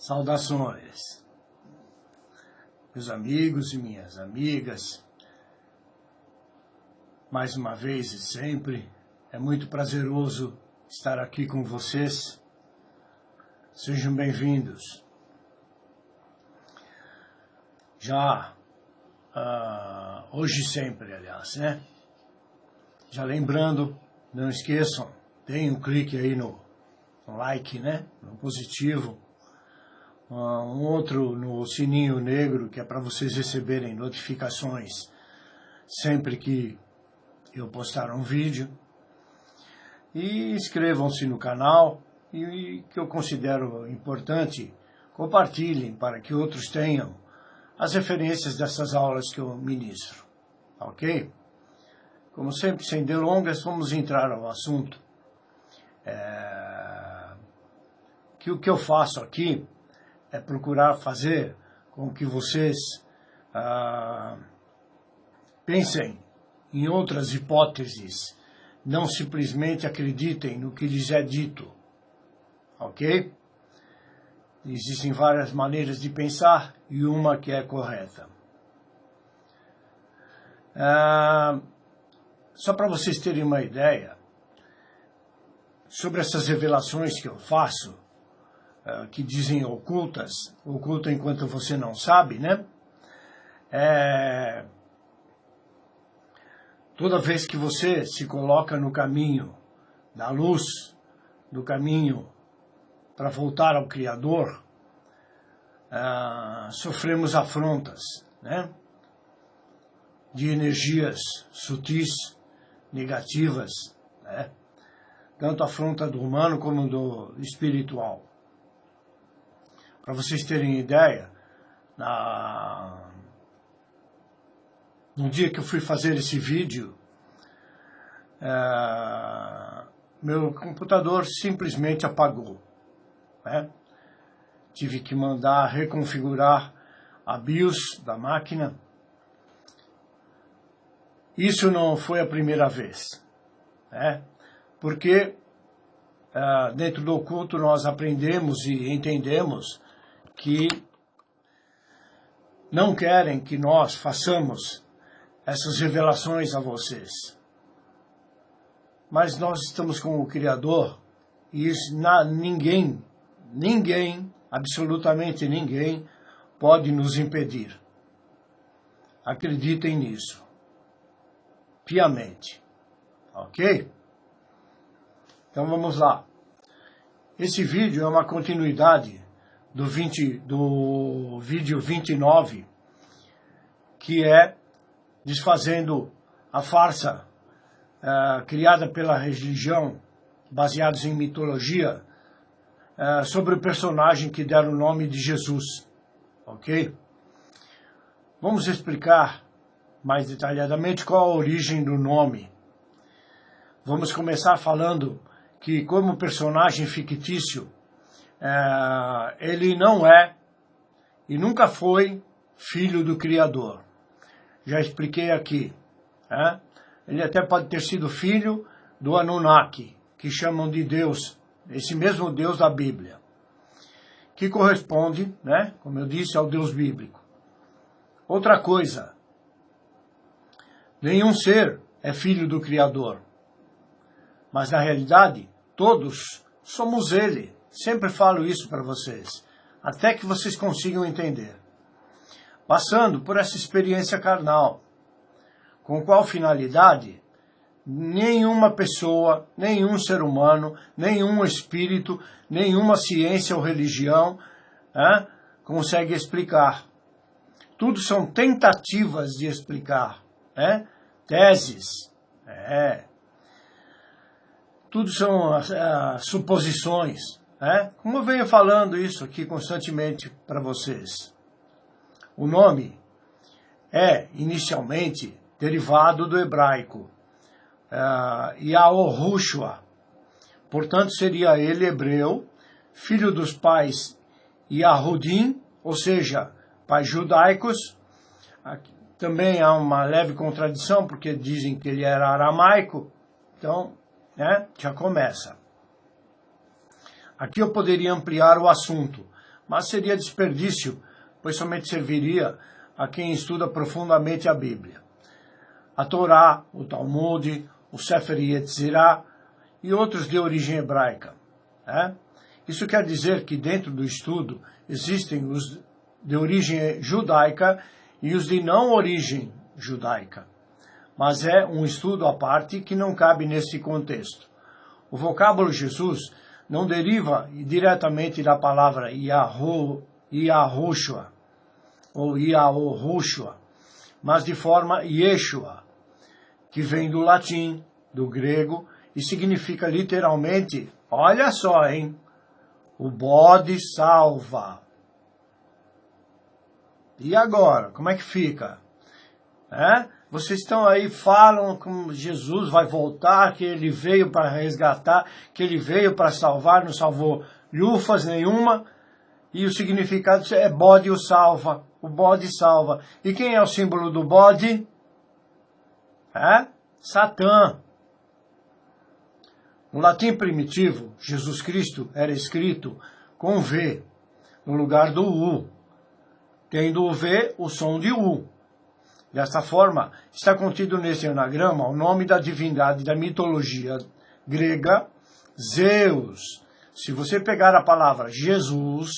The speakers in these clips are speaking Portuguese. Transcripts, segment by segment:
Saudações, meus amigos e minhas amigas. Mais uma vez e sempre, é muito prazeroso estar aqui com vocês. Sejam bem-vindos. Hoje e sempre, aliás, né? Já lembrando, não esqueçam, deem um clique aí no like, né? No positivo. Um outro no sininho negro, que é para vocês receberem notificações sempre que eu postar um vídeo. E inscrevam-se no canal e que eu considero importante, compartilhem para que outros tenham as referências dessas aulas que eu ministro, ok? Como sempre, sem delongas, vamos entrar ao assunto. Que o que eu faço aqui é procurar fazer com que vocês pensem em outras hipóteses, não simplesmente acreditem no que lhes é dito, ok? Existem várias maneiras de pensar e uma que é correta. Só para vocês terem uma ideia, sobre essas revelações que eu faço, que dizem ocultas, oculta enquanto você não sabe, né? Toda vez que você se coloca no caminho da luz, do caminho para voltar ao Criador, sofremos afrontas, né? De energias sutis, negativas, né? Tanto afronta do humano como do espiritual. Para vocês terem ideia, no dia que eu fui fazer esse vídeo, meu computador simplesmente apagou, né? Tive que mandar reconfigurar a BIOS da máquina. Isso não foi a primeira vez, né? Porque dentro do oculto nós aprendemos e entendemos que não querem que nós façamos essas revelações a vocês. Mas nós estamos com o Criador e ninguém, absolutamente ninguém, pode nos impedir. Acreditem nisso, piamente, ok? Então vamos lá. Esse vídeo é uma continuidade do vídeo 29, que é desfazendo a farsa criada pela religião, baseados em mitologia, sobre o personagem que deram o nome de Jesus, ok? Vamos explicar mais detalhadamente qual a origem do nome. Vamos começar falando que, como personagem fictício, ele não é e nunca foi filho do Criador. Já expliquei aqui. Ele até pode ter sido filho do Anunnaki, que chamam de Deus, esse mesmo Deus da Bíblia, que corresponde, né, como eu disse, ao Deus bíblico. Outra coisa, nenhum ser é filho do Criador, mas na realidade todos somos Ele. Sempre falo isso para vocês, até que vocês consigam entender. Passando por essa experiência carnal, com qual finalidade? Nenhuma pessoa, nenhum ser humano, nenhum espírito, nenhuma ciência ou religião consegue explicar. Tudo são tentativas de explicar, teses, tudo são suposições, como eu venho falando isso aqui constantemente para vocês. O nome é inicialmente derivado do hebraico, Yahushua. Portanto, seria ele hebreu, filho dos pais Yahudim, ou seja, pais judaicos. Aqui também há uma leve contradição, porque dizem que ele era aramaico. Então, já começa. Aqui eu poderia ampliar o assunto, mas seria desperdício, pois somente serviria a quem estuda profundamente a Bíblia. A Torá, o Talmud, o Sefer Yetzirah e outros de origem hebraica. Isso quer dizer que dentro do estudo existem os de origem judaica e os de não origem judaica. Mas é um estudo à parte que não cabe nesse contexto. O vocábulo Jesus não deriva diretamente da palavra Yahushua ou Yahushua, mas de forma Yeshua, que vem do latim, do grego, e significa literalmente, olha só, hein? O bode salva. E agora, como é que fica? Vocês estão aí, falam que Jesus vai voltar, que ele veio para resgatar, que ele veio para salvar, não salvou lufas nenhuma, e o significado é bode o salva, o bode salva. E quem é o símbolo do bode? Satã. No latim primitivo, Jesus Cristo era escrito com V, no lugar do U, tendo o V o som de U. Desta forma, está contido nesse anagrama o nome da divindade da mitologia grega, Zeus. Se você pegar a palavra Jesus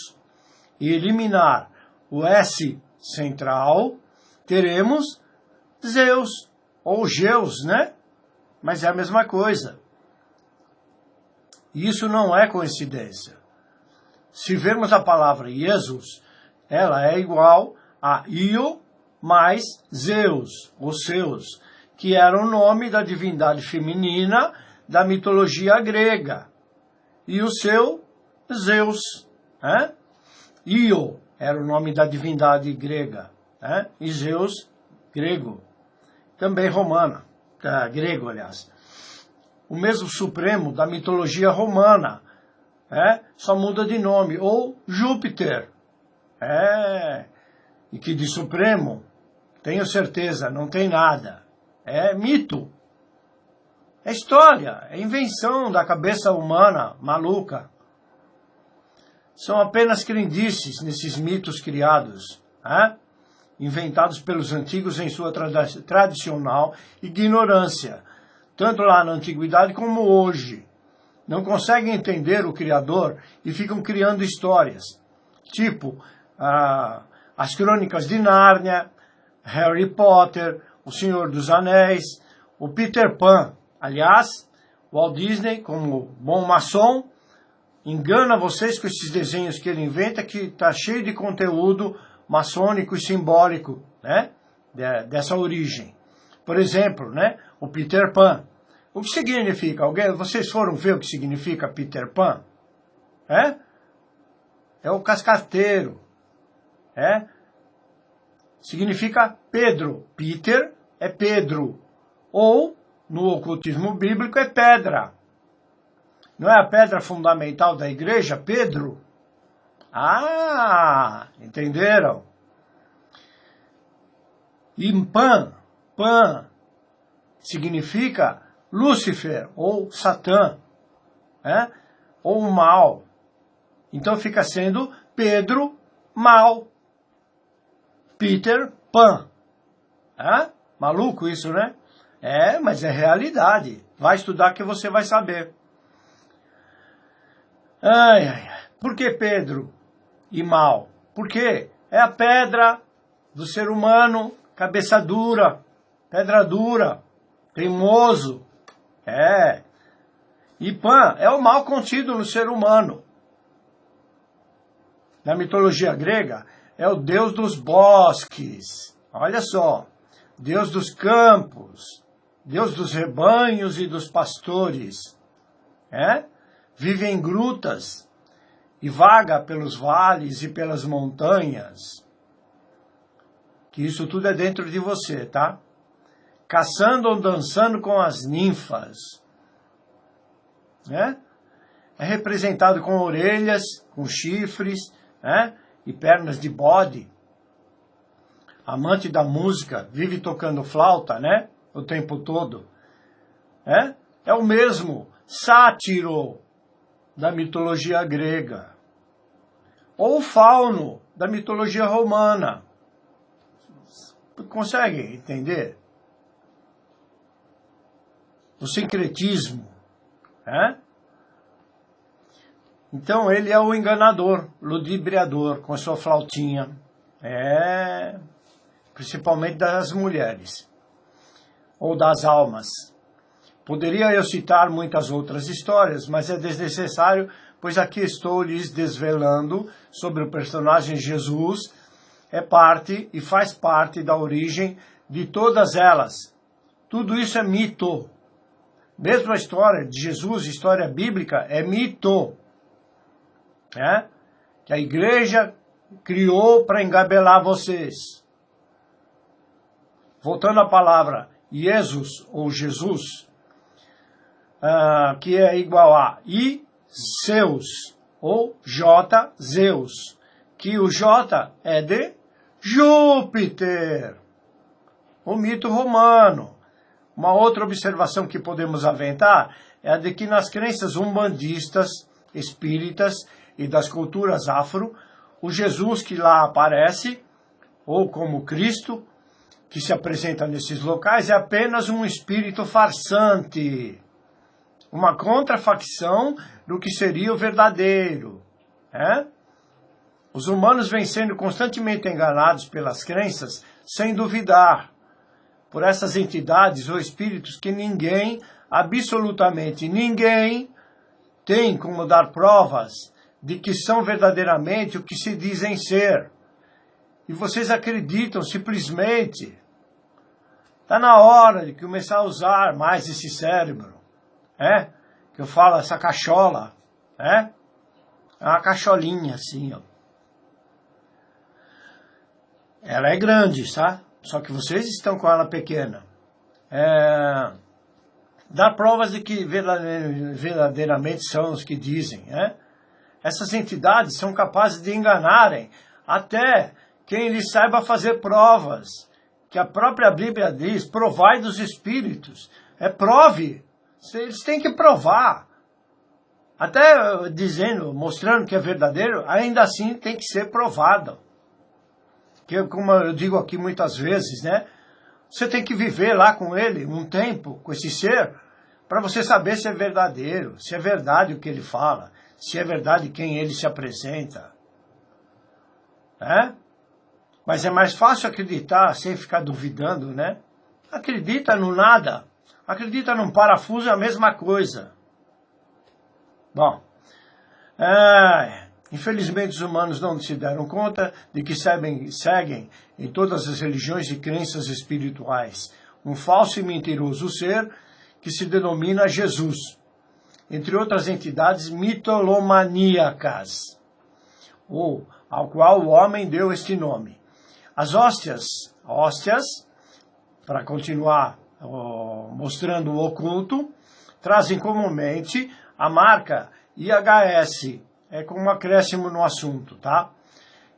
e eliminar o S central, teremos Zeus, ou Geus, né? Mas é a mesma coisa. Isso não é coincidência. Se vermos a palavra Jesus, ela é igual a Io mais Zeus, ou Zeus, que era o nome da divindade feminina da mitologia grega. E o seu Zeus. Io era o nome da divindade grega. E Zeus, grego. Também romana. Grego, aliás. O mesmo supremo da mitologia romana. Só muda de nome. Ou Júpiter. E que de supremo, tenho certeza, não tem nada. É mito. É história. É invenção da cabeça humana maluca. São apenas crendices nesses mitos criados. Inventados pelos antigos em sua tradicional ignorância. Tanto lá na antiguidade como hoje. Não conseguem entender o Criador e ficam criando histórias. Tipo, as Crônicas de Nárnia, Harry Potter, O Senhor dos Anéis, o Peter Pan. Aliás, Walt Disney, como bom maçom, engana vocês com esses desenhos que ele inventa, que está cheio de conteúdo maçônico e simbólico, dessa origem. Por exemplo, o Peter Pan. O que significa? Vocês foram ver o que significa Peter Pan? É o cascateiro. Significa Pedro. Peter é Pedro. Ou, no ocultismo bíblico, é pedra. Não é a pedra fundamental da igreja, Pedro? Entenderam? E Pan significa Lúcifer, ou Satã, ou o mal. Então fica sendo Pedro mal. Peter Pan. Maluco isso, né? Mas é realidade. Vai estudar que você vai saber. Por que Pedro e mal? Porque é a pedra do ser humano, cabeça dura, pedra dura, teimoso. E Pan é o mal contido no ser humano. Na mitologia grega, é o deus dos bosques. Olha só. Deus dos campos. Deus dos rebanhos e dos pastores. Vive em grutas e vaga pelos vales e pelas montanhas. Que isso tudo é dentro de você, tá? Caçando ou dançando com as ninfas. É representado com orelhas, com chifres, e pernas de bode. Amante da música, vive tocando flauta, o tempo todo. É o mesmo sátiro da mitologia grega. ou o fauno da mitologia romana. Consegue entender? O sincretismo. Né? Então ele é o enganador, ludibriador, com a sua flautinha. Principalmente das mulheres. Ou das almas. Poderia eu citar muitas outras histórias, mas é desnecessário, pois aqui estou lhes desvelando sobre o personagem Jesus, é parte e faz parte da origem de todas elas. Tudo isso é mito. Mesmo a história de Jesus, história bíblica, é mito. Que a igreja criou para engabelar vocês. Voltando à palavra Jesus ou Jesus, que é igual a I, Zeus, ou J, Zeus, que o J é de Júpiter, o mito romano. Uma outra observação que podemos aventar é a de que nas crenças umbandistas, espíritas e das culturas afro, o Jesus que lá aparece, ou como Cristo, que se apresenta nesses locais, é apenas um espírito farsante, uma contrafacção do que seria o verdadeiro. Os humanos vêm sendo constantemente enganados pelas crenças, sem duvidar, por essas entidades ou espíritos que ninguém, absolutamente ninguém, tem como dar provas de que são verdadeiramente o que se dizem ser. E vocês acreditam simplesmente. Está na hora de começar a usar mais esse cérebro. Que eu falo, essa cachola. É uma cacholinha assim, ó. Ela é grande, tá? Só que vocês estão com ela pequena. Dar provas de que verdadeiramente são os que dizem. Essas entidades são capazes de enganarem até quem lhes saiba fazer provas. Que a própria Bíblia diz, provai dos espíritos. Prove. Eles têm que provar. Até dizendo, mostrando que é verdadeiro, ainda assim tem que ser provado. Que, como eu digo aqui muitas vezes, você tem que viver lá com ele um tempo, com esse ser, para você saber se é verdadeiro, se é verdade o que ele fala, se é verdade quem ele se apresenta. Mas é mais fácil acreditar sem ficar duvidando, Acredita no nada. Acredita num parafuso, é a mesma coisa. Bom, infelizmente os humanos não se deram conta de que seguem em todas as religiões e crenças espirituais um falso e mentiroso ser que se denomina Jesus, entre outras entidades mitolomaníacas, ou ao qual o homem deu este nome. As hóstias, para continuar mostrando o oculto, trazem comumente a marca IHS, com um acréscimo no assunto, tá?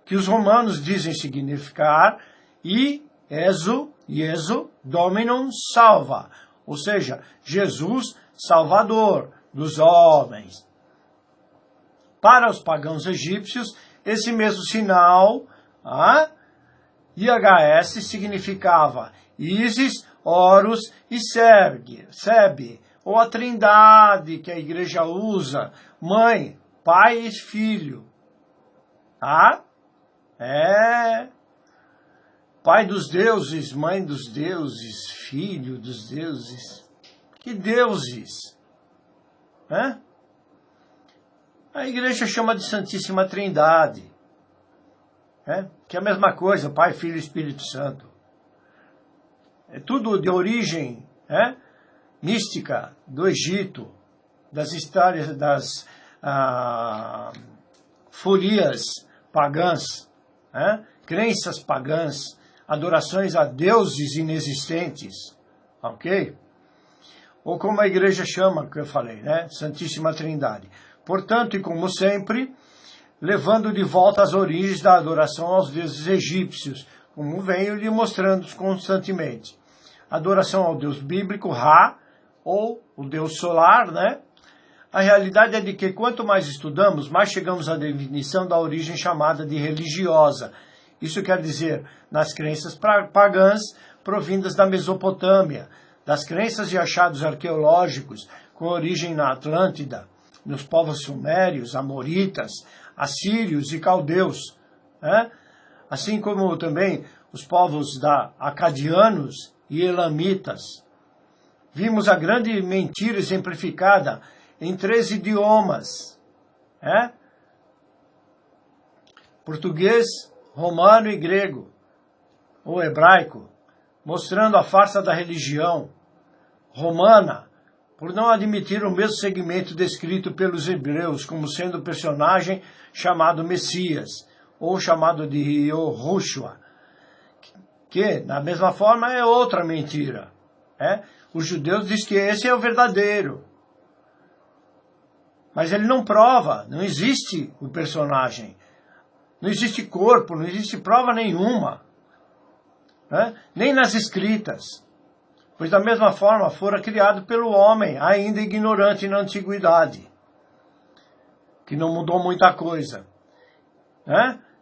Que os romanos dizem significar Iesu Dominum Salva, ou seja, Jesus Salvador dos homens. Para os pagãos egípcios, esse mesmo sinal, IHS, significava Isis, Horus e Sebe, ou a trindade que a igreja usa, mãe, pai e filho. Pai dos deuses, mãe dos deuses, filho dos deuses. Que deuses? A igreja chama de Santíssima Trindade. Que é a mesma coisa, Pai, Filho e Espírito Santo. É tudo de origem mística do Egito, das histórias, das folias pagãs, crenças pagãs, adorações a deuses inexistentes, ok? Ou como a igreja chama, que eu falei, Santíssima Trindade. Portanto, e como sempre, levando de volta as origens da adoração aos deuses egípcios, como venho lhe mostrando Adoração ao Deus bíblico, Ra, ou o Deus solar, A realidade é de que quanto mais estudamos, mais chegamos à definição da origem chamada de religiosa. Isso quer dizer, nas crenças pagãs provindas da Mesopotâmia, das crenças e achados arqueológicos com origem na Atlântida, nos povos sumérios, amoritas, assírios e caldeus, né? Assim como também os povos acadianos e elamitas. Vimos a grande mentira exemplificada em 3 idiomas, português, romano e grego, ou hebraico, mostrando a farsa da religião romana, por não admitir o mesmo segmento descrito pelos hebreus como sendo o personagem chamado Messias, ou chamado de Yahushua, que, da mesma forma, é outra mentira. Os judeus dizem que esse é o verdadeiro. Mas ele não prova, não existe o personagem. Não existe corpo, não existe prova nenhuma. Nem nas escritas. Pois da mesma forma fora criado pelo homem, ainda ignorante na antiguidade. Que não mudou muita coisa.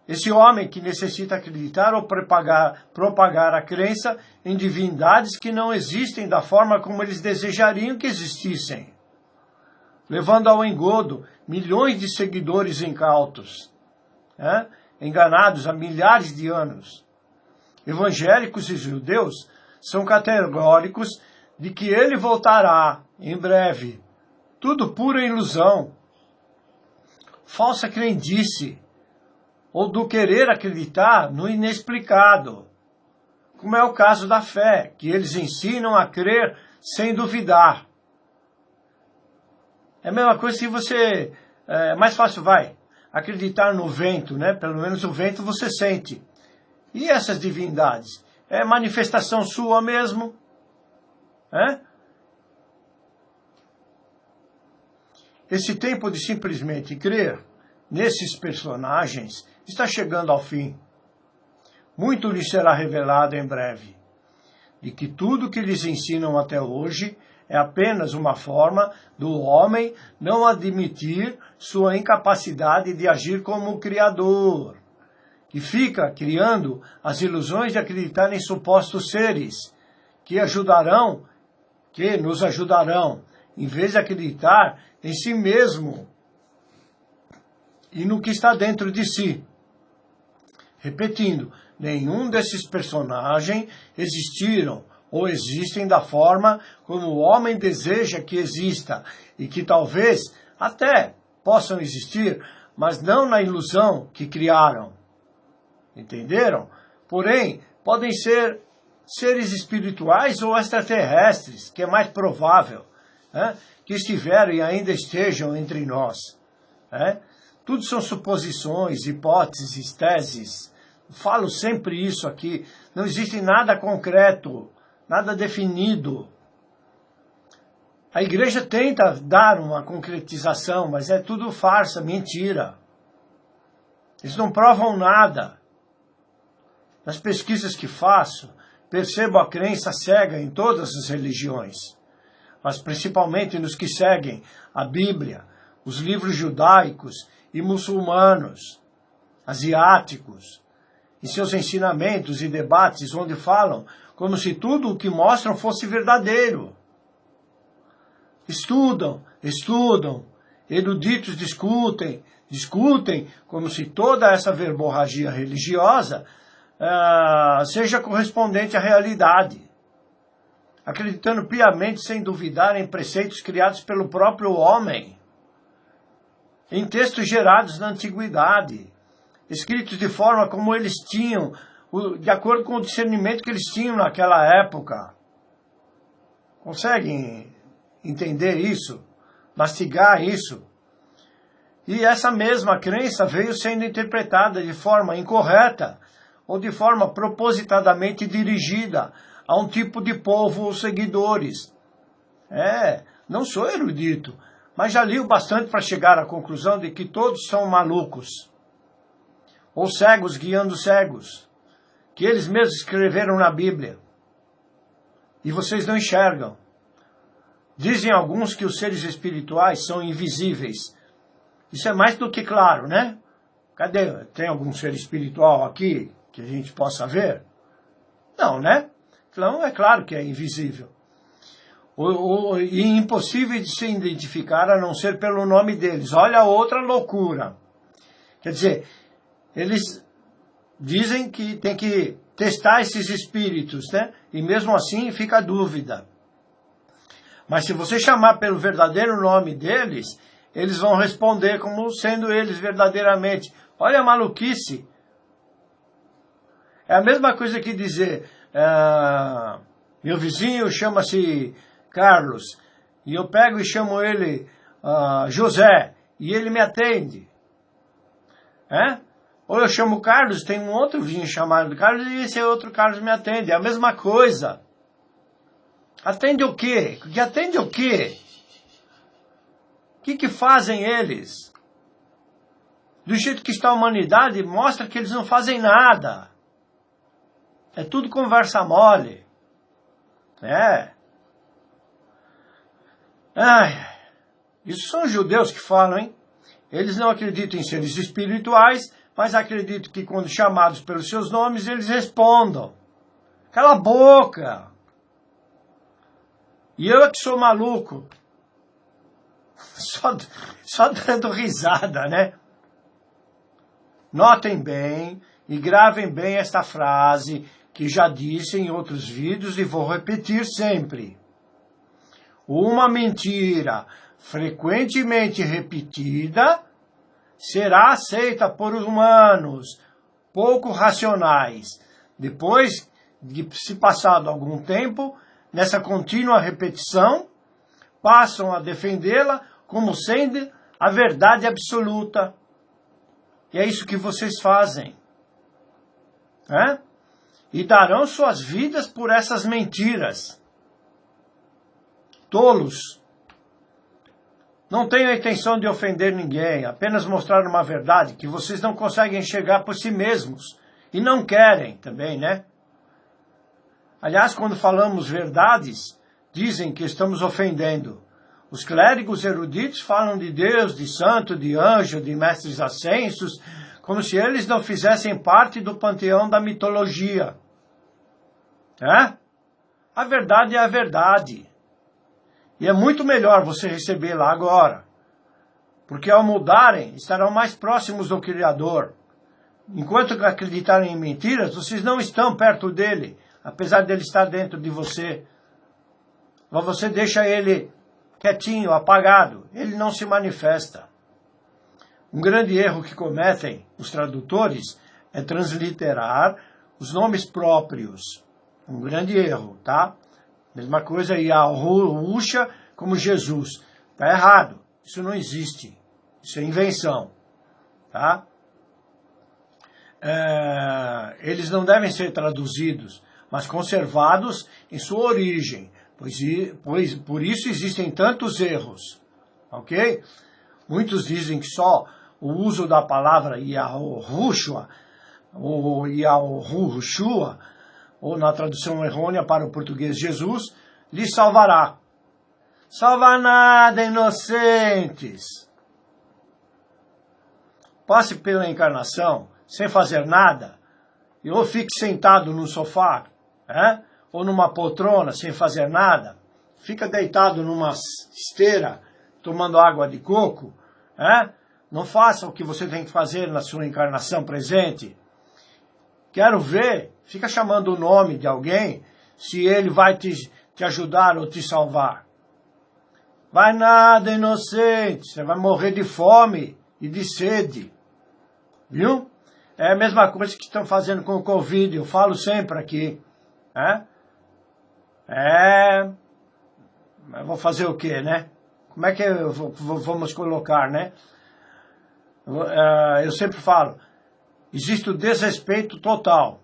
Esse homem que necessita acreditar ou propagar a crença em divindades que não existem da forma como eles desejariam que existissem, levando ao engodo milhões de seguidores incautos, enganados há milhares de anos. Evangélicos e judeus são categóricos de que ele voltará em breve. Tudo pura ilusão, falsa crendice, ou do querer acreditar no inexplicado, como é o caso da fé, que eles ensinam a crer sem duvidar. É a mesma coisa se você... É mais fácil, acreditar no vento, Pelo menos o vento você sente. E essas divindades? É manifestação sua mesmo? Esse tempo de simplesmente crer nesses personagens está chegando ao fim. Muito lhes será revelado em breve, de que tudo que lhes ensinam até hoje é apenas uma forma do homem não admitir sua incapacidade de agir como o Criador, que fica criando as ilusões de acreditar em supostos seres que nos ajudarão, em vez de acreditar em si mesmo e no que está dentro de si. Repetindo, nenhum desses personagens existiram ou existem da forma como o homem deseja que exista e que talvez até possam existir, mas não na ilusão que criaram. Entenderam? Porém, podem ser seres espirituais ou extraterrestres, que é mais provável, que estiveram e ainda estejam entre nós. Tudo são suposições, hipóteses, teses. Falo sempre isso aqui. Não existe nada concreto, nada definido. A igreja tenta dar uma concretização, mas é tudo farsa, mentira. Eles não provam nada. Nas pesquisas que faço, percebo a crença cega em todas as religiões, mas principalmente nos que seguem a Bíblia, os livros judaicos e muçulmanos, asiáticos, em seus ensinamentos e debates onde falam como se tudo o que mostram fosse verdadeiro. Estudam, eruditos discutem como se toda essa verborragia religiosa seja correspondente à realidade, acreditando piamente sem duvidar em preceitos criados pelo próprio homem, em textos gerados na antiguidade, escritos de forma como eles tinham, de acordo com o discernimento que eles tinham naquela época. Conseguem entender isso? Mastigar isso? E essa mesma crença veio sendo interpretada de forma incorreta ou de forma propositadamente dirigida a um tipo de povo ou seguidores. Não sou erudito, mas já li o bastante para chegar à conclusão de que todos são malucos, ou cegos guiando cegos, que eles mesmos escreveram na Bíblia, e vocês não enxergam. Dizem alguns que os seres espirituais são invisíveis. Isso é mais do que claro, né? Cadê? Tem algum ser espiritual aqui que a gente possa ver? Não, né? Então é claro que é invisível. E impossível de se identificar a não ser pelo nome deles. Olha outra loucura. Quer dizer, eles dizem que tem que testar esses espíritos, né? E mesmo assim fica a dúvida. Mas se você chamar pelo verdadeiro nome deles, eles vão responder como sendo eles verdadeiramente. Olha a maluquice. É a mesma coisa que dizer, meu vizinho chama-se Carlos, e eu pego e chamo ele José, e ele me atende. Ou eu chamo Carlos, tem um outro vizinho chamado Carlos, e esse outro Carlos me atende. É a mesma coisa. Atende o quê? Que atende o quê? O que fazem eles? Do jeito que está a humanidade, mostra que eles não fazem nada. É tudo conversa mole. Isso são os judeus que falam, hein? Eles não acreditam em seres espirituais, mas acreditam que quando chamados pelos seus nomes, eles respondam. Cala a boca! E eu é que sou maluco. Só dando risada, né? Notem bem e gravem bem esta frase que já disse em outros vídeos e vou repetir sempre. Uma mentira frequentemente repetida será aceita por humanos pouco racionais. Depois de se passado algum tempo, nessa contínua repetição, passam a defendê-la como sendo a verdade absoluta. E é isso que vocês fazem. E darão suas vidas por essas mentiras. Tolos. Não tenho a intenção de ofender ninguém, apenas mostrar uma verdade que vocês não conseguem enxergar por si mesmos. E não querem também, né? Aliás, quando falamos verdades, dizem que estamos ofendendo. Os clérigos eruditos falam de Deus, de santo, de anjo, de mestres ascensos, como se eles não fizessem parte do panteão da mitologia. A verdade é a verdade. E é muito melhor você recebê-la agora, porque ao mudarem, estarão mais próximos do Criador. Enquanto acreditarem em mentiras, vocês não estão perto dele, apesar dele estar dentro de você. Mas você deixa ele quietinho, apagado, ele não se manifesta. Um grande erro que cometem os tradutores é transliterar os nomes próprios. Um grande erro, tá? Mesma coisa Yahushua como Jesus. Tá errado. Isso não existe. Isso é invenção. Tá? Eles não devem ser traduzidos, mas conservados em sua origem. Pois por isso existem tantos erros. Ok? Muitos dizem que só o uso da palavra Yahushua, ou Yahushua, ou na tradução errônea para o português Jesus, lhe salvará. Salva nada, inocentes. Passe pela encarnação sem fazer nada, ou fique sentado no sofá, ou numa poltrona sem fazer nada, fica deitado numa esteira tomando água de coco, não faça o que você tem que fazer na sua encarnação presente. Quero ver, fica chamando o nome de alguém, se ele vai te ajudar ou te salvar. Vai nada, inocente, você vai morrer de fome e de sede. Viu? É a mesma coisa que estão fazendo com o Covid, eu falo sempre aqui. Mas vou fazer o quê, né? Como é que vamos colocar, né? Eu sempre falo, existe o desrespeito total,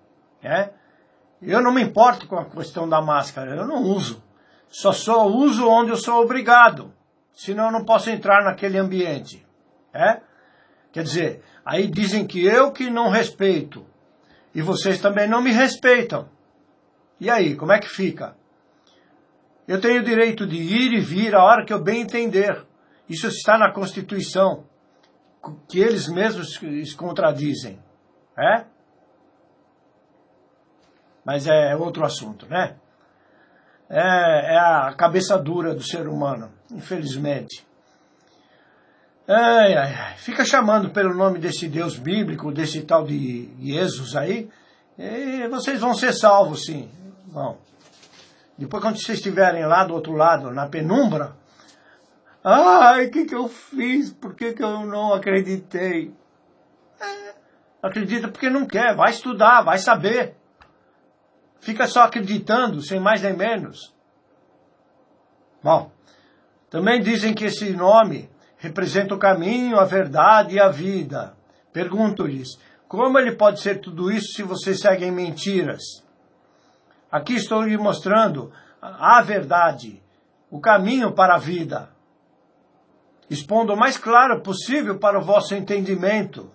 Eu não me importo com a questão da máscara, eu não uso. Só uso onde eu sou obrigado, senão eu não posso entrar naquele ambiente, Quer dizer, aí dizem que eu que não respeito, e vocês também não me respeitam. E aí, como é que fica? Eu tenho o direito de ir e vir a hora que eu bem entender. Isso está na Constituição, que eles mesmos contradizem. Mas é outro assunto, né? É a cabeça dura do ser humano, infelizmente. Fica chamando pelo nome desse Deus bíblico, desse tal de Jesus aí, e vocês vão ser salvos, sim. Bom, depois quando vocês estiverem lá do outro lado, na penumbra, o que eu fiz? Por que eu não acreditei? Acredita porque não quer, vai estudar, vai saber. Fica só acreditando, sem mais nem menos. Bom, também dizem que esse nome representa o caminho, a verdade e a vida. Pergunto-lhes, como ele pode ser tudo isso se vocês seguem mentiras? Aqui estou lhe mostrando a verdade, o caminho para a vida, expondo o mais claro possível para o vosso entendimento.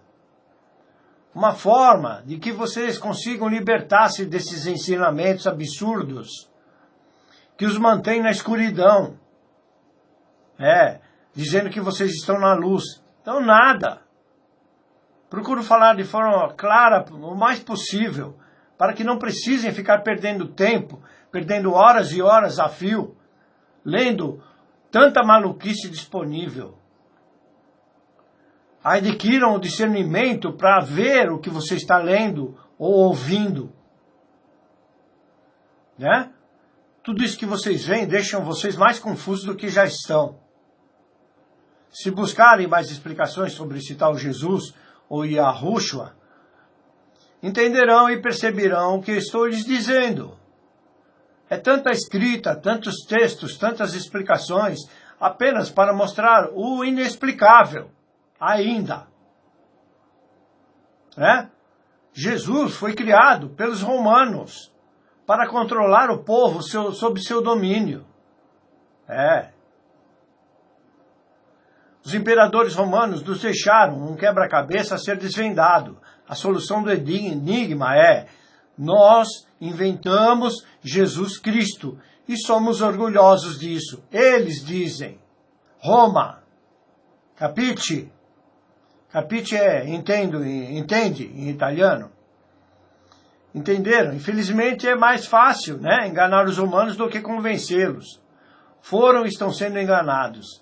Uma forma de que vocês consigam libertar-se desses ensinamentos absurdos que os mantêm na escuridão. Dizendo que vocês estão na luz. Então, nada. Procuro falar de forma clara o mais possível, para que não precisem ficar perdendo tempo, perdendo horas e horas a fio, lendo tanta maluquice disponível. Adquiram o discernimento para ver o que você está lendo ou ouvindo. Tudo isso que vocês veem deixam vocês mais confusos do que já estão. Se buscarem mais explicações sobre esse tal Jesus ou Yahushua, entenderão e perceberão o que estou lhes dizendo. É tanta escrita, tantos textos, tantas explicações, apenas para mostrar o inexplicável. Ainda. Jesus foi criado pelos romanos para controlar o povo sob seu domínio. Os imperadores romanos nos deixaram um quebra-cabeça a ser desvendado. A solução do enigma nós inventamos Jesus Cristo e somos orgulhosos disso. Eles dizem, Roma, capite? Capite entende em italiano? Entenderam? Infelizmente é mais fácil, enganar os humanos do que convencê-los. Foram e estão sendo enganados.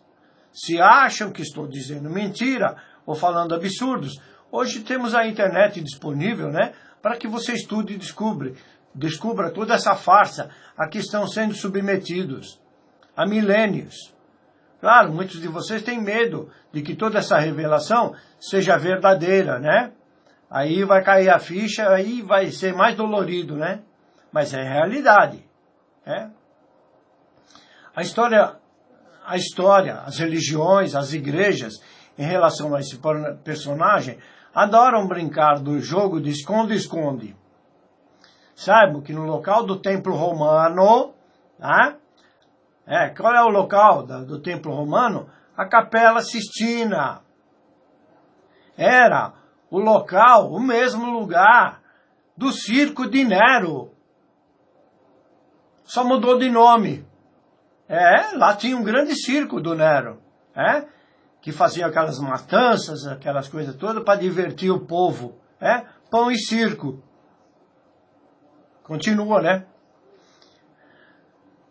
Se acham que estou dizendo mentira ou falando absurdos, hoje temos a internet disponível, para que você estude e descubra toda essa farsa a que estão sendo submetidos há milênios. Claro, muitos de vocês têm medo de que toda essa revelação seja verdadeira, Aí vai cair a ficha, aí vai ser mais dolorido, Mas é realidade, A história, as religiões, as igrejas, em relação a esse personagem, adoram brincar do jogo de esconde-esconde. Saibam que no local do templo romano, qual é o local do templo romano? A Capela Sistina. Era o local, o mesmo lugar do circo de Nero. Só mudou de nome. Lá tinha um grande circo do Nero, que fazia aquelas matanças, aquelas coisas todas para divertir o povo, pão e circo. Continua,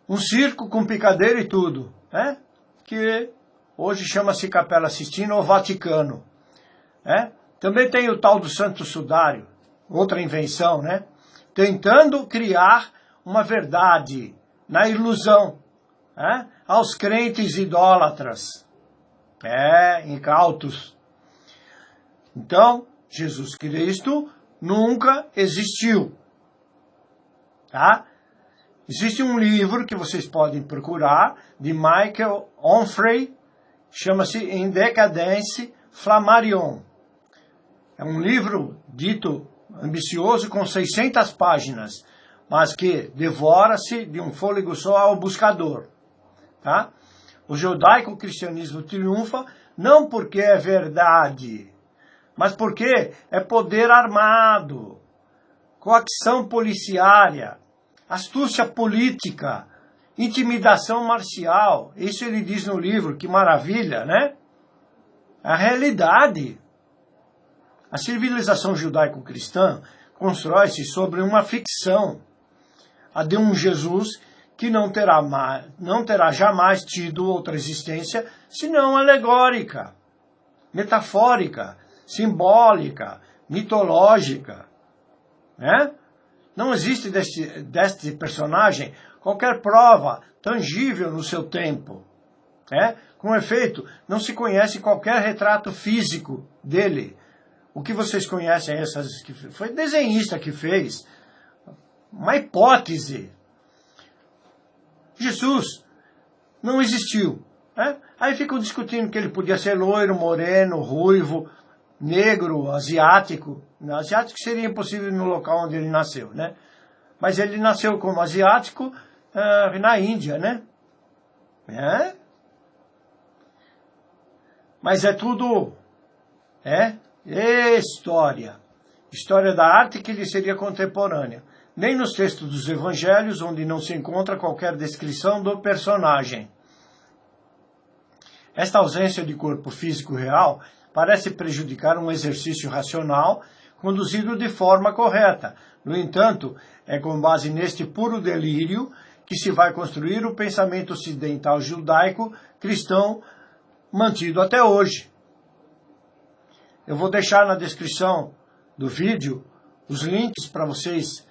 Um circo com picadeira e tudo, que hoje chama-se Capela Sistina ou Vaticano, Também tem o tal do Santo Sudário, outra invenção, Tentando criar uma verdade na ilusão, aos crentes idólatras, incautos. Então, Jesus Cristo nunca existiu, Existe um livro que vocês podem procurar, de Michael Onfray, chama-se In Decadence Flammarion. É um livro dito ambicioso com 600 páginas, mas que devora-se de um fôlego só ao buscador. O judaico-cristianismo triunfa não porque é verdade, mas porque é poder armado, coacção policiária, astúcia política intimidação marcial. Isso ele diz no livro, que maravilha, né? A realidade. A civilização judaico-cristã constrói-se sobre uma ficção, a de um Jesus que não terá jamais tido outra existência senão alegórica, metafórica, simbólica, mitológica. Né? Não existe deste personagem qualquer prova tangível no seu tempo. Com efeito, não se conhece qualquer retrato físico dele. O que vocês conhecem, foi desenhista que fez, uma hipótese. Jesus não existiu. Aí ficam discutindo que ele podia ser loiro, moreno, ruivo, negro, asiático. Asiático seria impossível no local onde ele nasceu, né? Mas ele nasceu como asiático na Índia, né? Mas é tudo história. História da arte que lhe seria contemporânea. Nem nos textos dos evangelhos, onde não se encontra qualquer descrição do personagem. Esta ausência de corpo físico real parece prejudicar um exercício racional conduzido de forma correta. No entanto, é com base neste puro delírio que se vai construir o pensamento ocidental judaico-cristão mantido até hoje. Eu vou deixar na descrição do vídeo os links para vocês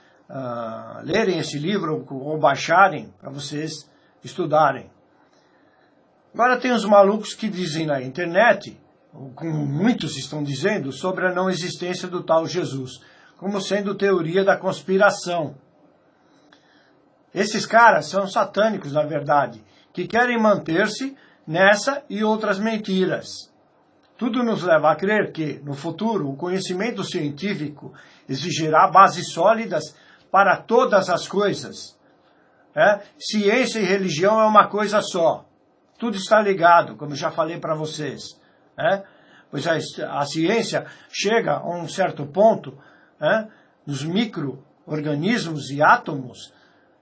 lerem esse livro ou baixarem para vocês estudarem. Agora tem os malucos que dizem na internet, como muitos estão dizendo, sobre a não existência do tal Jesus, como sendo teoria da conspiração. Esses caras são satânicos, na verdade, que querem manter-se nessa e outras mentiras. Tudo nos leva a crer que, no futuro, o conhecimento científico exigirá bases sólidas para todas as coisas. Ciência e religião é uma coisa só. Tudo está ligado, como já falei para vocês. Pois a ciência chega a um certo ponto, nos micro-organismos e átomos,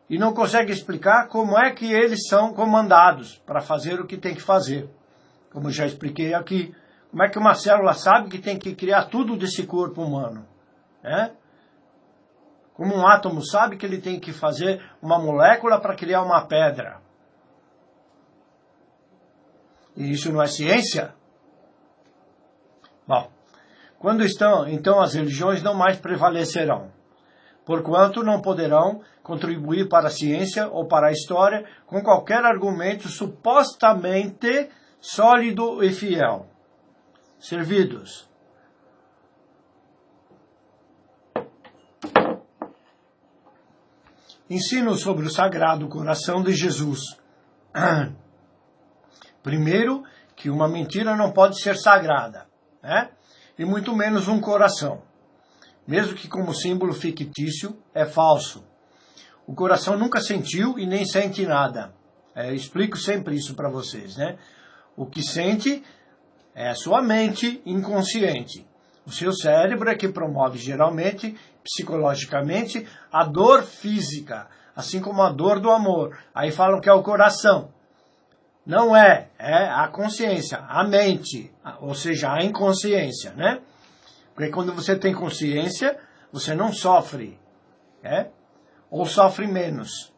e não consegue explicar como é que eles são comandados para fazer o que tem que fazer. Como já expliquei aqui. Como é que uma célula sabe que tem que criar tudo desse corpo humano? Como um átomo sabe que ele tem que fazer uma molécula para criar uma pedra? E isso não é ciência? Bom, quando estão, então as religiões não mais prevalecerão, porquanto não poderão contribuir para a ciência ou para a história com qualquer argumento supostamente sólido e fiel. Servidos. Ensino sobre o Sagrado Coração de Jesus. Primeiro, que uma mentira não pode ser sagrada, e muito menos um coração. Mesmo que como símbolo fictício, é falso. O coração nunca sentiu e nem sente nada. Eu explico sempre isso para vocês, O que sente é a sua mente inconsciente. O seu cérebro é que promove geralmente, psicologicamente, a dor física, assim como a dor do amor. Aí falam que é o coração. Não é a consciência, a mente, ou seja, a inconsciência, Porque quando você tem consciência, você não sofre, ou sofre menos,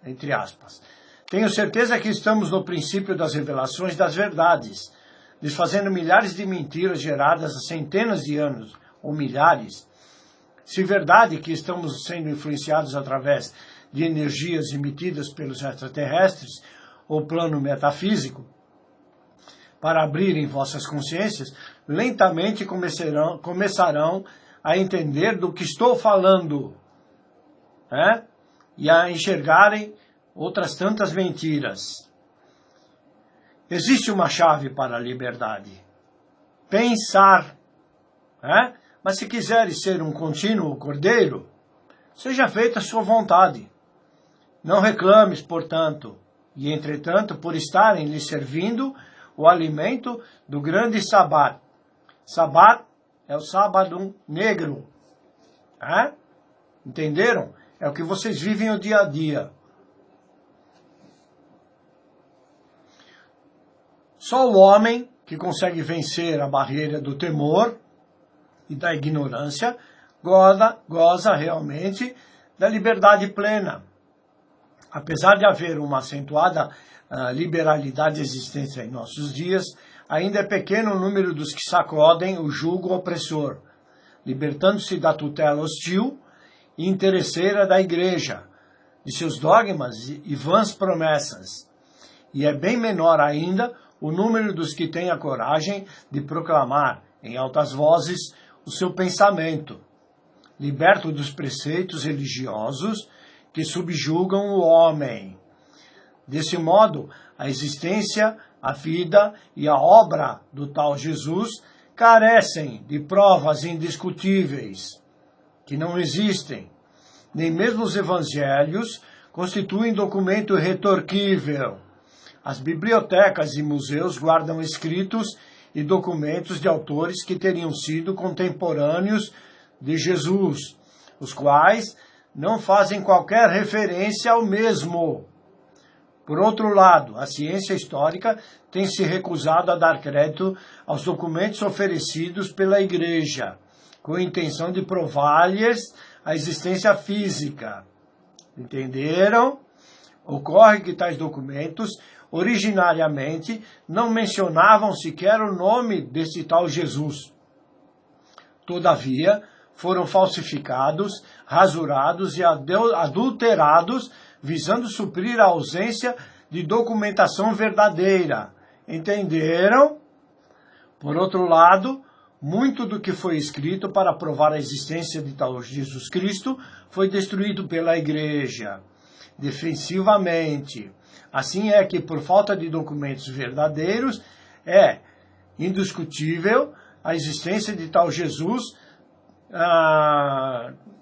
entre aspas. Tenho certeza que estamos no princípio das revelações das verdades, desfazendo milhares de mentiras geradas há centenas de anos, ou milhares. Se verdade que estamos sendo influenciados através de energias emitidas pelos extraterrestres, ou plano metafísico, para abrirem vossas consciências, lentamente começarão a entender do que estou falando, e a enxergarem outras tantas mentiras. Existe uma chave para a liberdade. Pensar. Mas se quiseres ser um contínuo cordeiro, seja feita a sua vontade. Não reclames, portanto, e entretanto, por estarem lhe servindo o alimento do grande Sabat. Sabat é o sábado negro. Entenderam? É o que vocês vivem o dia a dia. Só o homem que consegue vencer a barreira do temor e da ignorância goza realmente da liberdade plena. Apesar de haver uma acentuada liberalidade existente em nossos dias, ainda é pequeno o número dos que sacodem o jugo opressor, libertando-se da tutela hostil e interesseira da Igreja, de seus dogmas e vãs promessas. E é bem menor ainda o número dos que têm a coragem de proclamar em altas vozes o seu pensamento, liberto dos preceitos religiosos que subjugam o homem. Desse modo, a existência, a vida e a obra do tal Jesus carecem de provas indiscutíveis, que não existem. Nem mesmo os evangelhos constituem documento retorquível. As bibliotecas e museus guardam escritos e documentos de autores que teriam sido contemporâneos de Jesus, os quais não fazem qualquer referência ao mesmo. Por outro lado, a ciência histórica tem se recusado a dar crédito aos documentos oferecidos pela Igreja, com a intenção de provar-lhes a existência física. Entenderam? Ocorre que tais documentos, originariamente, não mencionavam sequer o nome desse tal Jesus. Todavia, foram falsificados, rasurados e adulterados, visando suprir a ausência de documentação verdadeira. Entenderam? Por outro lado, muito do que foi escrito para provar a existência de tal Jesus Cristo foi destruído pela Igreja, defensivamente. Assim é que, por falta de documentos verdadeiros, é indiscutível a existência de tal Jesus,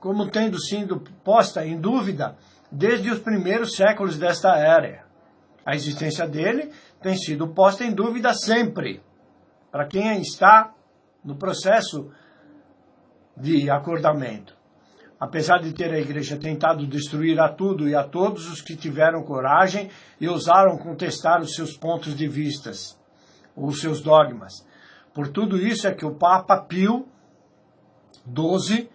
como tendo sido posta em dúvida desde os primeiros séculos desta era. A existência dele tem sido posta em dúvida sempre, para quem está no processo de acordamento. Apesar de ter a Igreja tentado destruir a tudo e a todos os que tiveram coragem e ousaram contestar os seus pontos de vistas, ou os seus dogmas. Por tudo isso é que o Papa Pio XII,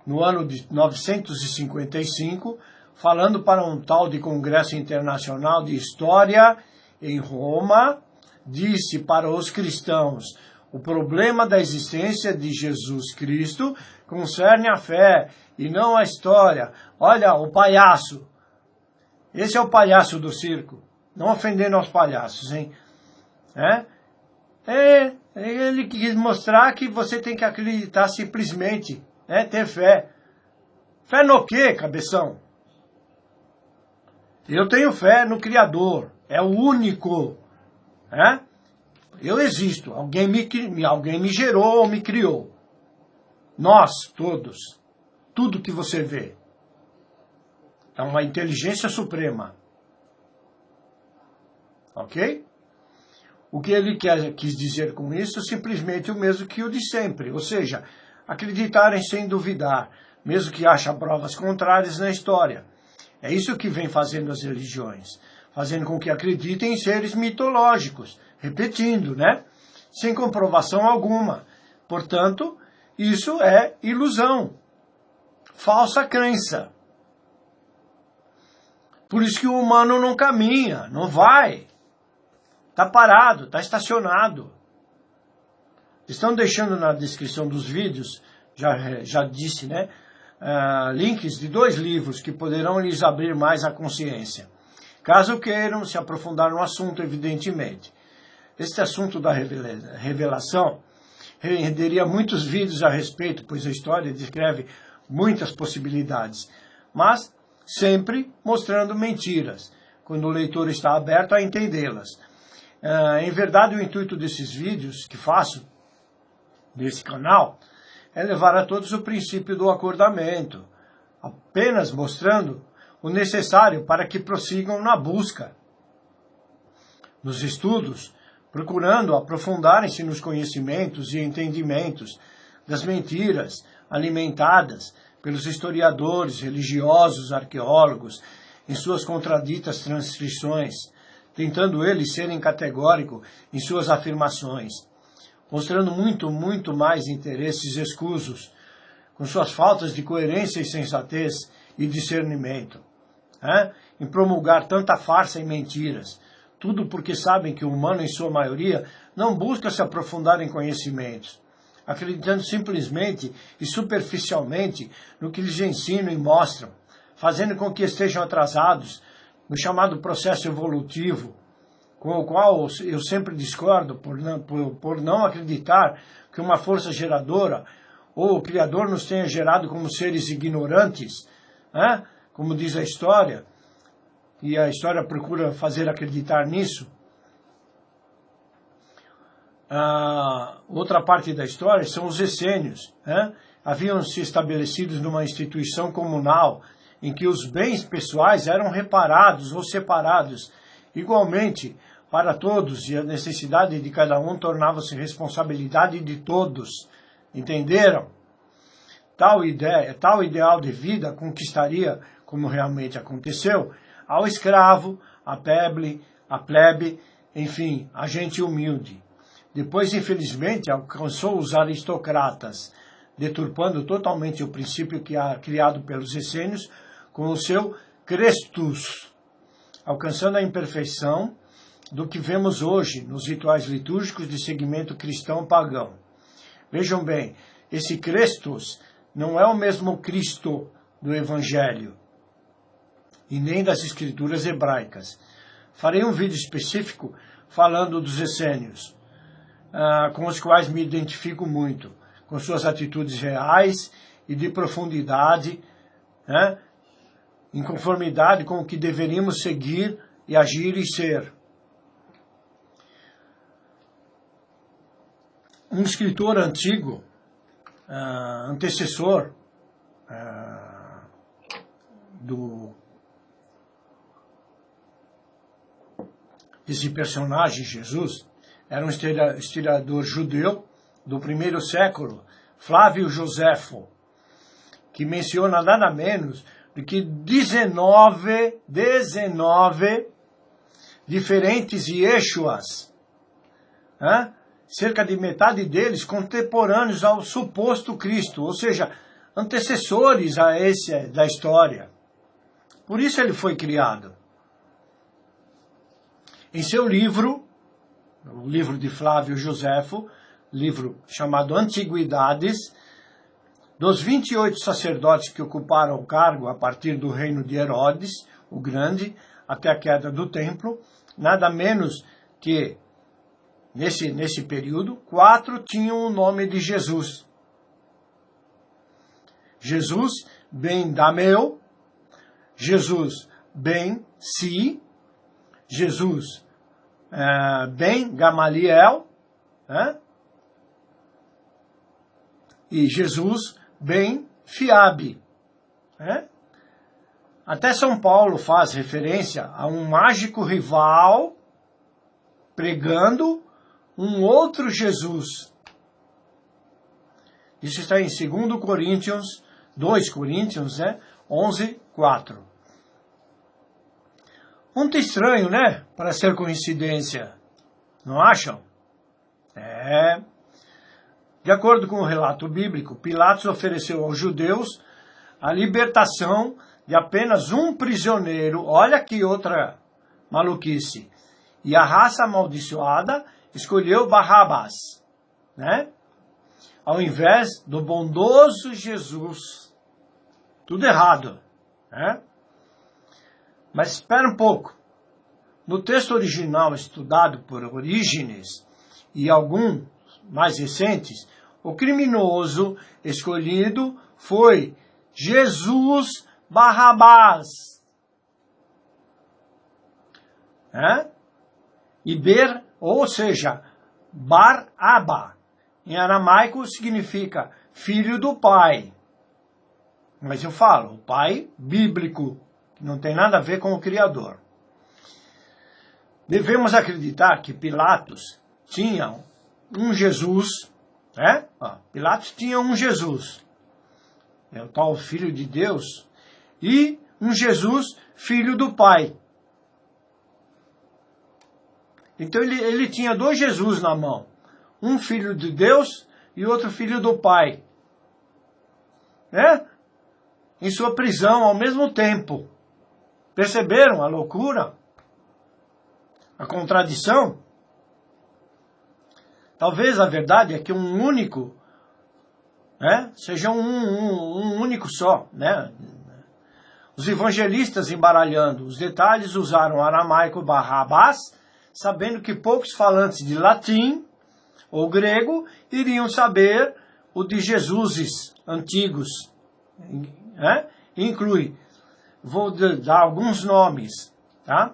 no ano de 955, falando para um tal de Congresso Internacional de História em Roma, disse para os cristãos: o problema da existência de Jesus Cristo concerne a fé e não a história. Olha, o palhaço. Esse é o palhaço do circo. Não ofendendo aos palhaços, hein? Ele quis mostrar que você tem que acreditar simplesmente, ter fé. Fé no quê, cabeção? Eu tenho fé no Criador. É o único. Eu existo. Alguém me gerou ou me criou. Nós, todos. Tudo que você vê. É uma inteligência suprema. Ok? O que ele quis dizer com isso? Simplesmente o mesmo que o de sempre. Ou seja, acreditarem sem duvidar, mesmo que achem provas contrárias na história. É isso que vem fazendo as religiões. Fazendo com que acreditem em seres mitológicos. Repetindo, sem comprovação alguma. Portanto, isso é ilusão. Falsa crença. Por isso que o humano não caminha, não vai. Está parado, está estacionado. Estão deixando na descrição dos vídeos, já disse, links de 2 livros que poderão lhes abrir mais a consciência. Caso queiram se aprofundar no assunto, evidentemente. Este assunto da revelação renderia muitos vídeos a respeito, pois a história descreve muitas possibilidades, mas sempre mostrando mentiras, quando o leitor está aberto a entendê-las. Em verdade, o intuito desses vídeos que faço, nesse canal, é levar a todos o princípio do acordamento, apenas mostrando o necessário para que prossigam na busca, nos estudos, procurando aprofundarem-se nos conhecimentos e entendimentos das mentiras alimentadas pelos historiadores, religiosos, arqueólogos, em suas contraditas transcrições, tentando eles serem categóricos em suas afirmações, mostrando muito mais interesses escusos, com suas faltas de coerência e sensatez e discernimento, em promulgar tanta farsa e mentiras, tudo porque sabem que o humano, em sua maioria, não busca se aprofundar em conhecimentos, acreditando simplesmente e superficialmente no que lhes ensinam e mostram, fazendo com que estejam atrasados no chamado processo evolutivo, com o qual eu sempre discordo por não acreditar que uma força geradora ou o Criador nos tenha gerado como seres ignorantes, como diz a história, e a história procura fazer acreditar nisso. Outra parte da história são os essênios. Haviam se estabelecidos numa instituição comunal em que os bens pessoais eram reparados ou separados igualmente para todos, e a necessidade de cada um tornava-se responsabilidade de todos. Entenderam? Tal ideal de vida conquistaria, como realmente aconteceu, ao escravo, a plebe, enfim, a gente humilde. Depois, infelizmente, alcançou os aristocratas, deturpando totalmente o princípio criado pelos essênios com o seu Christus, alcançando a imperfeição do que vemos hoje nos rituais litúrgicos de segmento cristão-pagão. Vejam bem, esse Christus não é o mesmo Cristo do Evangelho e nem das escrituras hebraicas. Farei um vídeo específico falando dos essênios, com os quais me identifico muito, com suas atitudes reais e de profundidade, em conformidade com o que deveríamos seguir e agir e ser. Um escritor antigo, antecessor desse personagem, Jesus, era um historiador judeu do primeiro século, Flávio Joséfo, que menciona nada menos do que 19 diferentes Yeshuas, cerca de metade deles contemporâneos ao suposto Cristo, ou seja, antecessores a esse da história. Por isso ele foi criado. Em seu livro, o livro de Flávio Joséfo, livro chamado Antiguidades, dos 28 sacerdotes que ocuparam o cargo a partir do reino de Herodes, o Grande, até a queda do templo, nada menos que, nesse período, 4 tinham o nome de Jesus. Jesus ben Dameu, Jesus ben Si, Jesus ben Gamaliel, e Jesus ben Fiabe. Até São Paulo faz referência a um mágico rival pregando um outro Jesus. Isso está em 2 Coríntios, 2 Coríntios, 11, 4. Muito estranho, né? Para ser coincidência. Não acham? De acordo com o relato bíblico, Pilatos ofereceu aos judeus a libertação de apenas um prisioneiro. Olha que outra maluquice. E a raça amaldiçoada escolheu Barrabás, ao invés do bondoso Jesus. Tudo errado, Mas espera um pouco. No texto original estudado por Orígenes e alguns mais recentes, o criminoso escolhido foi Jesus Barrabás. Ou seja, Bar-Abba, em aramaico significa filho do pai. Mas eu falo, o pai bíblico, que não tem nada a ver com o Criador. Devemos acreditar que Pilatos tinha um Jesus, Pilatos tinha um Jesus, é o tal Filho de Deus, e um Jesus, Filho do Pai. Então ele tinha dois Jesus na mão. Um filho de Deus e outro filho do Pai. Né? Em sua prisão ao mesmo tempo. Perceberam a loucura? A contradição? Talvez a verdade é que um único, né, seja um único só. Né? Os evangelistas, embaralhando os detalhes, usaram aramaico Barrabás, sabendo que poucos falantes de latim ou grego iriam saber o de Jesuses antigos. Né? Inclui, vou dar alguns nomes, tá?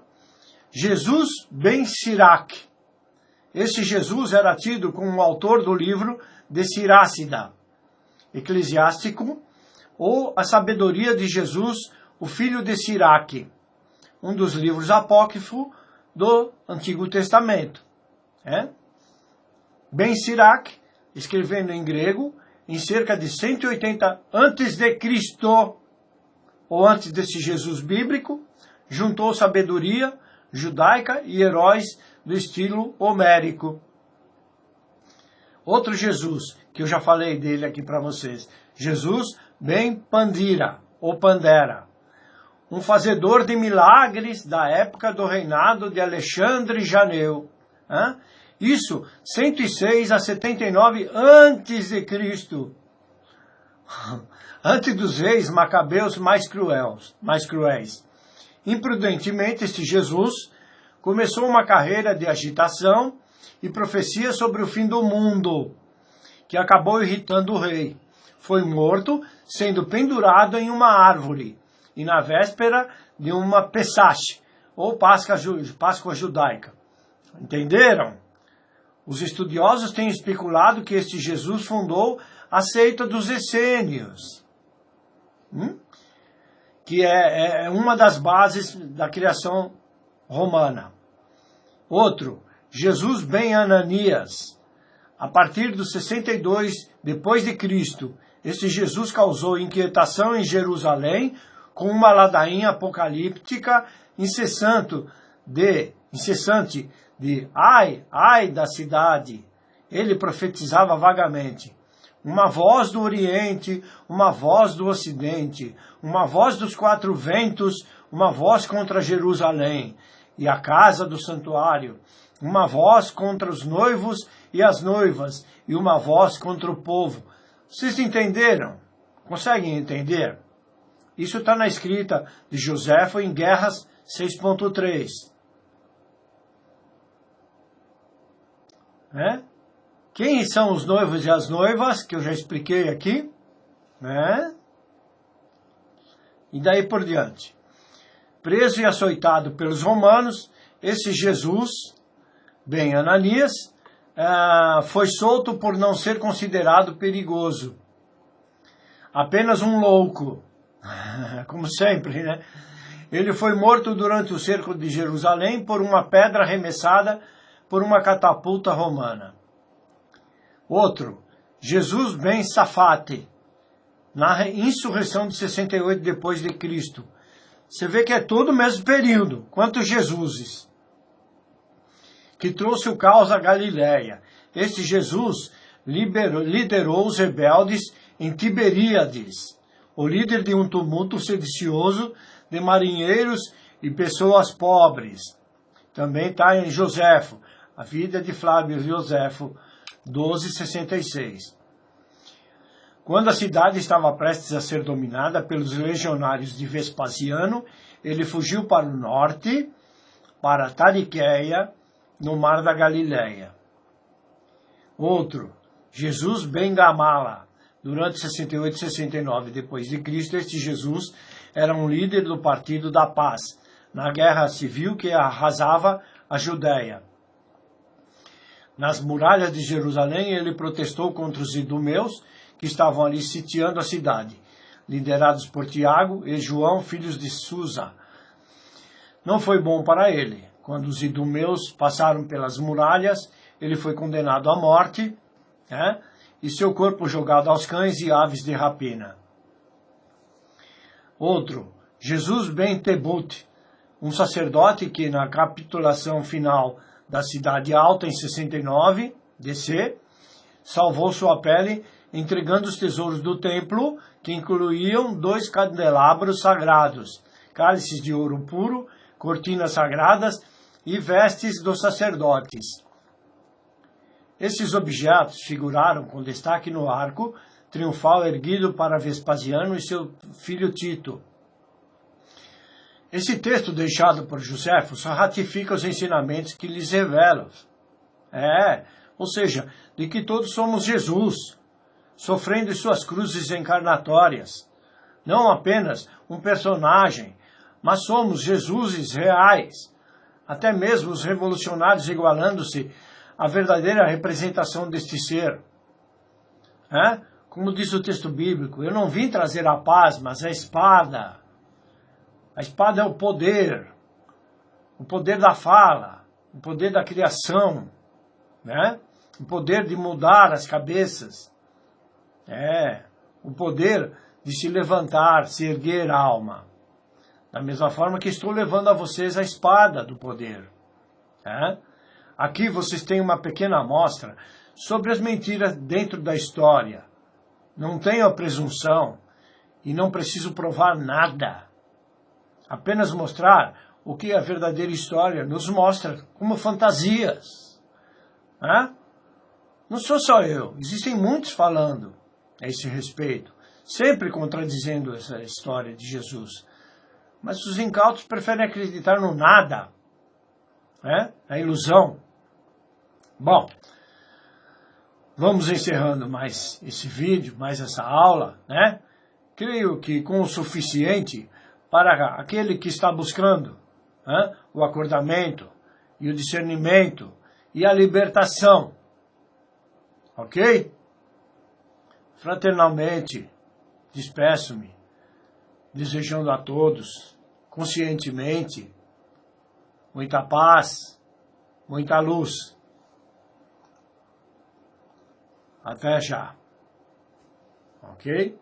Jesus ben Sirac. Esse Jesus era tido como o autor do livro de Sirácida, eclesiástico, ou a sabedoria de Jesus, o filho de Siraque, um dos livros apócrifos do Antigo Testamento. Ben Sirac, escrevendo em grego, em cerca de 180 antes de Cristo, ou antes desse Jesus bíblico, juntou sabedoria judaica e heróis do estilo homérico. Outro Jesus, que eu já falei dele aqui para vocês, Jesus ben Pandira, ou Pandera, um fazedor de milagres da época do reinado de Alexandre Janeu. Isso, 106 a 79 antes de Cristo. Antes dos reis macabeus mais cruéis. Imprudentemente, este Jesus começou uma carreira de agitação e profecia sobre o fim do mundo, que acabou irritando o rei. Foi morto, sendo pendurado em uma árvore, e na véspera de uma Pesach, ou Páscoa judaica. Entenderam? Os estudiosos têm especulado que este Jesus fundou a seita dos essênios, que é uma das bases da criação romana. Outro, Jesus ben Ananias, a partir dos 62 depois de Cristo, este Jesus causou inquietação em Jerusalém com uma ladainha apocalíptica incessante de ai da cidade. Ele profetizava vagamente. Uma voz do Oriente, uma voz do Ocidente, uma voz dos quatro ventos, uma voz contra Jerusalém e a casa do santuário, uma voz contra os noivos e as noivas, e uma voz contra o povo. Vocês entenderam? Conseguem entender? Isso está na escrita de Joséfo em Guerras 6.3. Quem são os noivos e as noivas, que eu já expliquei aqui, E daí por diante. Preso e açoitado pelos romanos, esse Jesus, ben Ananias, foi solto por não ser considerado perigoso. Apenas um louco, como sempre, né? Ele foi morto durante o cerco de Jerusalém por uma pedra arremessada por uma catapulta romana. Outro, Jesus ben Safate, na insurreição de 68 depois de Cristo. Você vê que é todo o mesmo período. Quantos Jesuses? Que trouxe o caos à Galiléia. Este Jesus liderou os rebeldes em Tiberíades, o líder de um tumulto sedicioso de marinheiros e pessoas pobres. Também está em Joséfo, a vida de Flávio Joséfo, 12:66. Quando a cidade estava prestes a ser dominada pelos legionários de Vespasiano, ele fugiu para o norte, para Tariqueia, no mar da Galileia. Outro, Jesus ben Gamala. Durante 68 e 69 depois de Cristo, este Jesus era um líder do Partido da Paz, na guerra civil que arrasava a Judéia. Nas muralhas de Jerusalém, ele protestou contra os idumeus, que estavam ali sitiando a cidade, liderados por Tiago e João, filhos de Susa. Não foi bom para ele. Quando os idumeus passaram pelas muralhas, ele foi condenado à morte, e seu corpo jogado aos cães e aves de rapina. Outro, Jesus ben Tebut, um sacerdote que na capitulação final da Cidade Alta em 69 DC, salvou sua pele entregando os tesouros do templo, que incluíam 2 candelabros sagrados, cálices de ouro puro, cortinas sagradas e vestes dos sacerdotes. Esses objetos figuraram com destaque no arco triunfal erguido para Vespasiano e seu filho Tito. Esse texto deixado por Joséfo só ratifica os ensinamentos que lhes revela. Ou seja, de que todos somos Jesus, sofrendo suas cruzes encarnatórias. Não apenas um personagem, mas somos Jesuses reais. Até mesmo os revolucionários igualando-se à verdadeira representação deste ser. Como diz o texto bíblico, eu não vim trazer a paz, mas a espada. A espada é o poder da fala, o poder da criação, o poder de mudar as cabeças, o poder de se levantar, se erguer a alma. Da mesma forma que estou levando a vocês a espada do poder. Aqui vocês têm uma pequena amostra sobre as mentiras dentro da história. Não tenho a presunção e não preciso provar nada. Apenas mostrar o que a verdadeira história nos mostra como fantasias. Não sou só eu, existem muitos falando a esse respeito, sempre contradizendo essa história de Jesus. Mas os incautos preferem acreditar no nada, na ilusão. Bom, vamos encerrando mais esse vídeo, mais essa aula, Creio que com o suficiente para aquele que está buscando o acordamento e o discernimento e a libertação. Ok? Fraternalmente, despeço-me, desejando a todos, conscientemente, muita paz, muita luz. Até já. Ok?